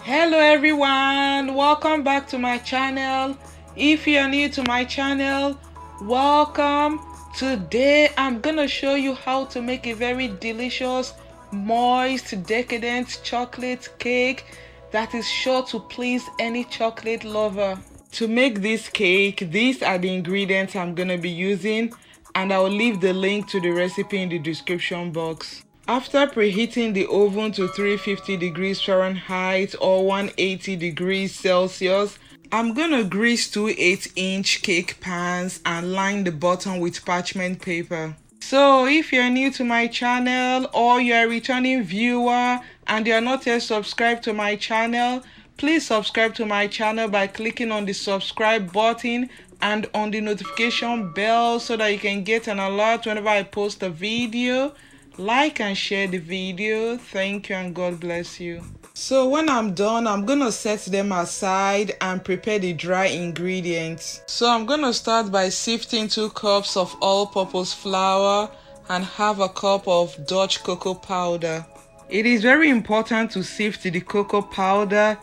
Hello everyone, welcome back to my channel. If you're new to my channel, welcome. Today I'm gonna show you how to make a very delicious, moist, decadent chocolate cake that is sure to please any chocolate lover. To make this cake, these are the ingredients I'm gonna be using, and I'll leave the link to the recipe in the description box. After preheating the oven to 350 degrees Fahrenheit or 180 degrees Celsius, I'm gonna grease two 8-inch cake pans and line the bottom with parchment paper. So if you're new to my channel or you're a returning viewer and you're not yet subscribed to my channel, please subscribe to my channel by clicking on the subscribe button and on the notification bell so that you can get an alert whenever I post a video. Like and share the video. Thank you and God bless you. So when I'm done, I'm gonna set them aside and prepare the dry ingredients. So I'm gonna start by sifting 2 cups of all-purpose flour and half a cup of Dutch cocoa powder. It is very important to sift the cocoa powder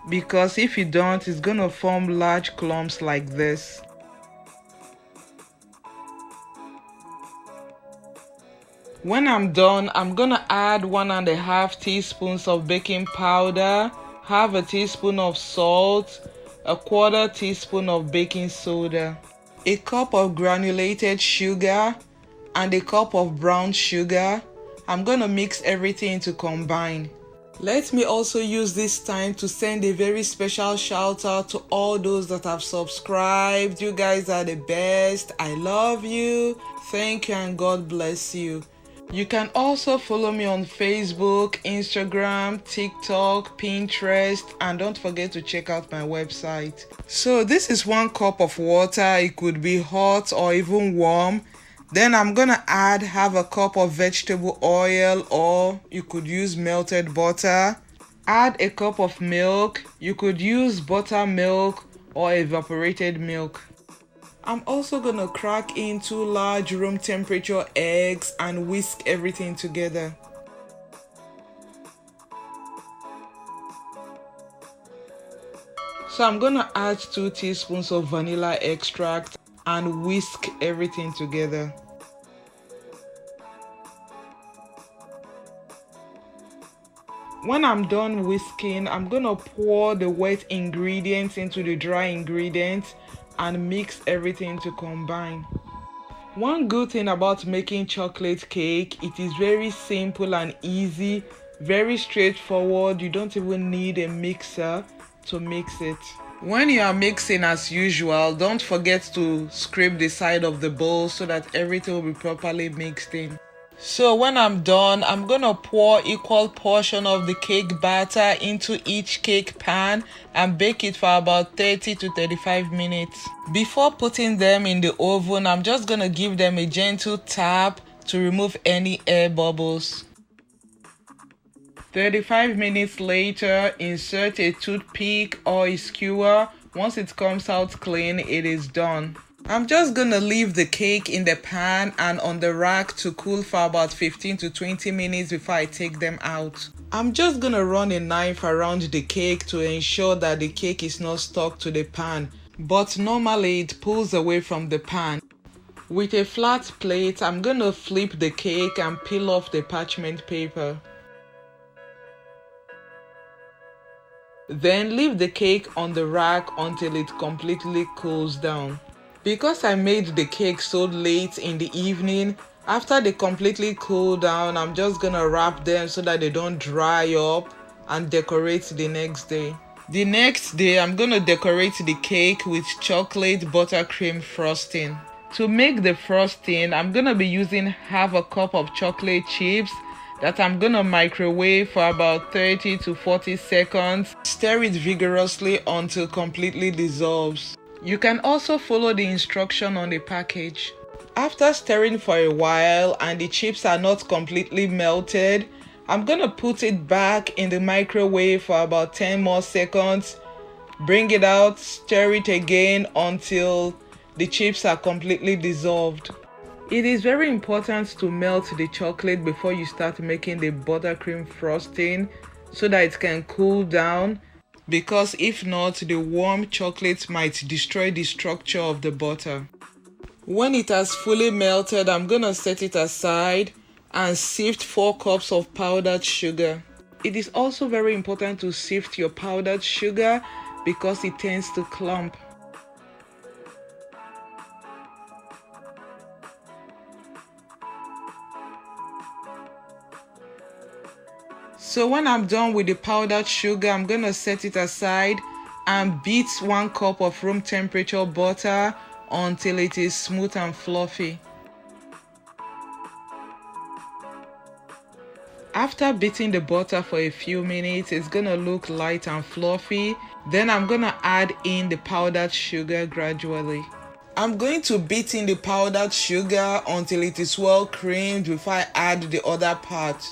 because if you don't, it's gonna form large clumps like this. When I'm done, I'm gonna add 1.5 teaspoons of baking powder, half a teaspoon of salt, a 1/4 teaspoon of baking soda, a cup of granulated sugar, and a cup of brown sugar. I'm gonna mix everything to combine. Let me also use this time to send a very special shout out to all those that have subscribed. You guys are the best. I love you. Thank you and God bless you. You can also follow me on Facebook, Instagram, TikTok, Pinterest, and don't forget to check out my website. So this is 1 cup of water. It could be hot or even warm. Then I'm gonna add half a cup of vegetable oil, or you could use melted butter. Add a cup of milk. You could use buttermilk or evaporated milk. I'm also gonna crack in 2 large room temperature eggs and whisk everything together. So I'm gonna add 2 teaspoons of vanilla extract and whisk everything together. When I'm done whisking, I'm gonna pour the wet ingredients into the dry ingredients and mix everything to combine. One good thing about making chocolate cake, it is very simple and easy, very straightforward. You don't even need a mixer to mix it. When you are mixing as usual, don't forget to scrape the side of the bowl so that everything will be properly mixed in. So when I'm done, I'm gonna pour equal portion of the cake batter into each cake pan and bake it for about 30 to 35 minutes. Before putting them in the oven, I'm just gonna give them a gentle tap to remove any air bubbles. 35 minutes later, insert a toothpick or a skewer. Once it comes out clean, it is done. I'm just gonna leave the cake in the pan and on the rack to cool for about 15 to 20 minutes before I take them out. I'm just gonna run a knife around the cake to ensure that the cake is not stuck to the pan, but normally it pulls away from the pan. With a flat plate, I'm gonna flip the cake and peel off the parchment paper. Then leave the cake on the rack until it completely cools down. Because I made the cake so late in the evening, after they completely cool down, I'm just gonna wrap them so that they don't dry up and decorate the next day. The next day, I'm gonna decorate the cake with chocolate buttercream frosting. To make the frosting, I'm gonna be using half a cup of chocolate chips that I'm gonna microwave for about 30 to 40 seconds. Stir it vigorously until completely dissolves. You can also follow the instruction on the package. After stirring for a while and the chips are not completely melted, I'm gonna put it back in the microwave for about 10 more seconds. Bring it out, stir it again until the chips are completely dissolved. It is very important to melt the chocolate before you start making the buttercream frosting so that it can cool down, because if not, the warm chocolate might destroy the structure of the butter. When it has fully melted, I'm gonna set it aside and sift 4 cups of powdered sugar. It is also very important to sift your powdered sugar because it tends to clump. So when I'm done with the powdered sugar, I'm gonna set it aside and beat 1 cup of room temperature butter until it is smooth and fluffy. After beating the butter for a few minutes, it's gonna look light and fluffy. Then I'm gonna add in the powdered sugar gradually. I'm going to beat in the powdered sugar until it is well creamed before I add the other part.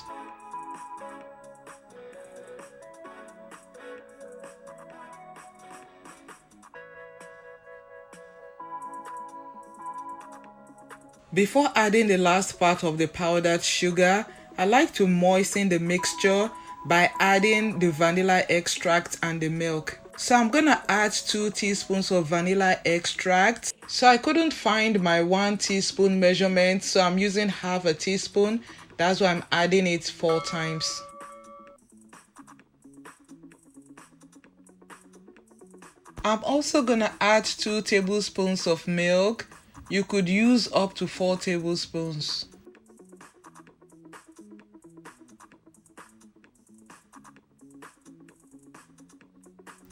Before adding the last part of the powdered sugar, I like to moisten the mixture by adding the vanilla extract and the milk. So I'm gonna add 2 teaspoons of vanilla extract. So I couldn't find my 1 teaspoon measurement, so I'm using half a teaspoon. That's why I'm adding it 4 times. I'm also gonna add 2 tablespoons of milk. You could use up to 4 tablespoons.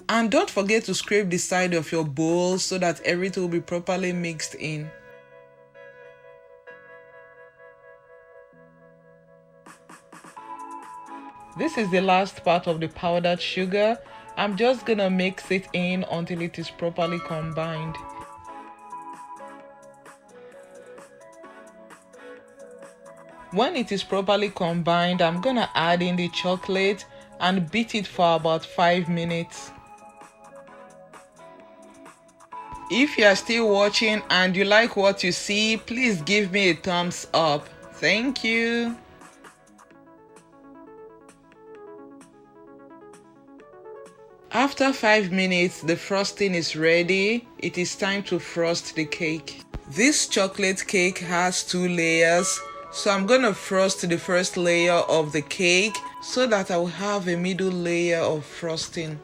And don't forget to scrape the side of your bowl so that everything will be properly mixed in. This is the last part of the powdered sugar. I'm just gonna mix it in until it is properly combined. When it is properly combined, I'm gonna add in the chocolate and beat it for about 5 minutes. If you are still watching and you like what you see, please give me a thumbs up. Thank you. After 5 minutes, the frosting is ready. It is time to frost the cake. This chocolate cake has 2 layers. So I'm gonna frost the first layer of the cake so that I will have a middle layer of frosting.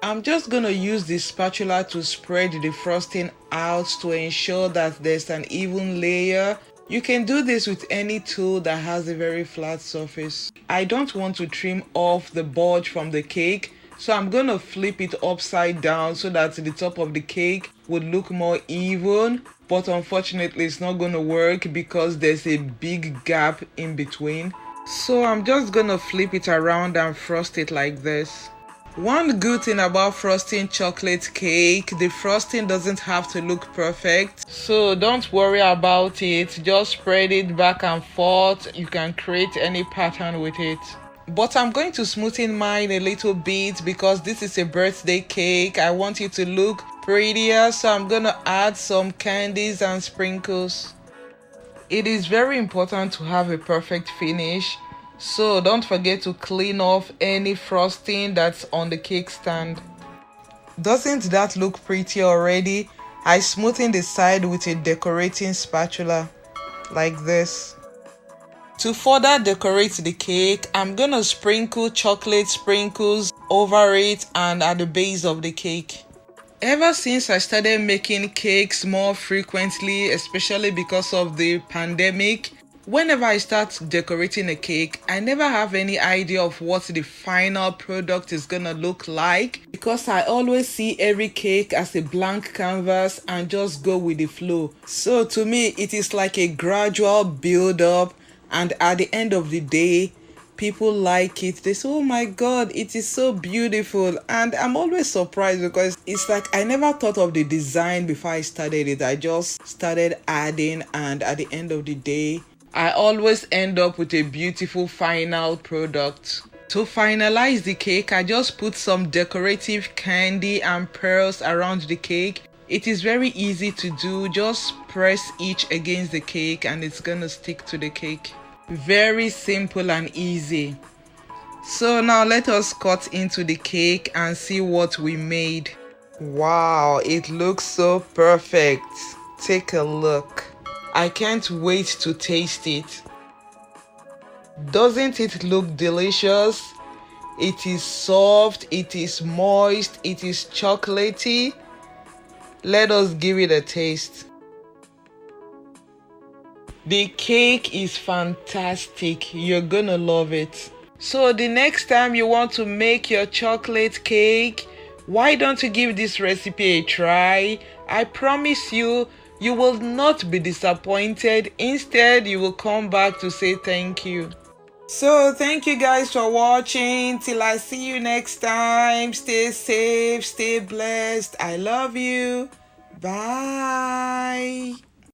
I'm just gonna use the spatula to spread the frosting out to ensure that there's an even layer. You can do this with any tool that has a very flat surface. I don't want to trim off the budge from the cake, so I'm gonna flip it upside down so that the top of the cake would look more even. But unfortunately it's not gonna work because there's a big gap in between. So I'm just gonna flip it around and frost it like this. One good thing about frosting chocolate cake, the frosting doesn't have to look perfect. So don't worry about it, just spread it back and forth. You can create any pattern with it. But I'm going to smoothen mine a little bit because this is a birthday cake. I want it to look prettier, so I'm gonna add some candies and sprinkles. It is very important to have a perfect finish, so don't forget to clean off any frosting that's on the cake stand. Doesn't that look pretty already? I smoothen the side with a decorating spatula like this. To further decorate the cake, I'm gonna sprinkle chocolate sprinkles over it and at the base of the cake. Ever since I started making cakes more frequently, especially because of the pandemic, whenever I start decorating a cake, I never have any idea of what the final product is gonna look like because I always see every cake as a blank canvas and just go with the flow. So to me, it is like a gradual build up, and at the end of the day, people like it. They say, oh my god, it is so beautiful. And I'm always surprised because it's like I never thought of the design before I started it. I just started adding, and at the end of the day, I always end up with a beautiful final product. To finalize the cake, I just put some decorative candy and pearls around the cake. It is very easy to do. Just press each against the cake and it's gonna stick to the cake. Very simple and easy. So now let us cut into the cake and see what we made. Wow, it looks so perfect. Take a look. I can't wait to taste it. Doesn't it look delicious? It is soft, it is moist, it is chocolatey. Let us give it a taste. The cake is fantastic. You're gonna love it. So the next time you want to make your chocolate cake, why don't you give this recipe a try? I promise you, you will not be disappointed. Instead, you will come back to say thank you. So thank you guys for watching. Till I see you next time. Stay safe, stay blessed. I love you. Bye.